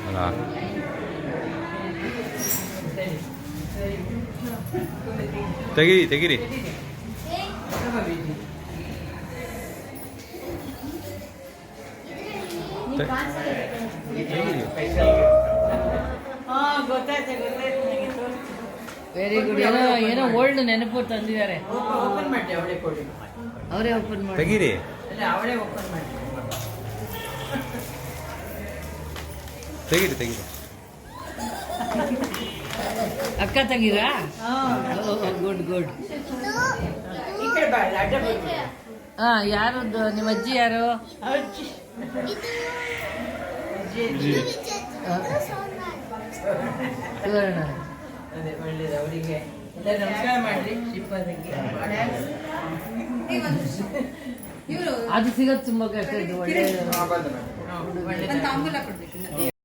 ಅಲ್ಲ ತೆಗೀರಿ ತೆಗೀರಿ. Very good. ಏನೋ ಏನೋ ಓಲ್ಡ್ ನೆನಪು ತಂದಿದ್ದಾರೆ. ಓಪನ್ ಮಾಡಿ ಅವಳೇ ಕೊಡಿ. ಅವರೇ ಓಪನ್ ಮಾಡಿ. ತೆಗೀರಿ. ಅವಳೇ ಓಪನ್ ಮಾಡಿ. ತೆಗೀರಿ ತೆಗೀರಿ. ಅಕ್ಕ ತೆಗೀರಾ? Good good. ಈ ಕಡೆ ಬಾ, ಅಡ್ಡ ಬರ್ಬೇಡಿ. ಹಾ, ಯಾರದ್ದು? ನಿಮ್ಮ ಅಜ್ಜಿ ಯಾರು? ಅಜ್ಜಿ. ಸುವರ್ಣ. ಅದೇ ಒಳ್ಳೇದು ಅವರಿಗೆ. ನಮಸ್ಕಾರ ಮಾಡ್ರಿ ಶಿಪ್ಪನಿಗೆ. ಅದು ಸಿಗೋದು ತುಂಬಾ ಕಷ್ಟ. ಒಳ್ಳೆ ಒಳ್ಳೆ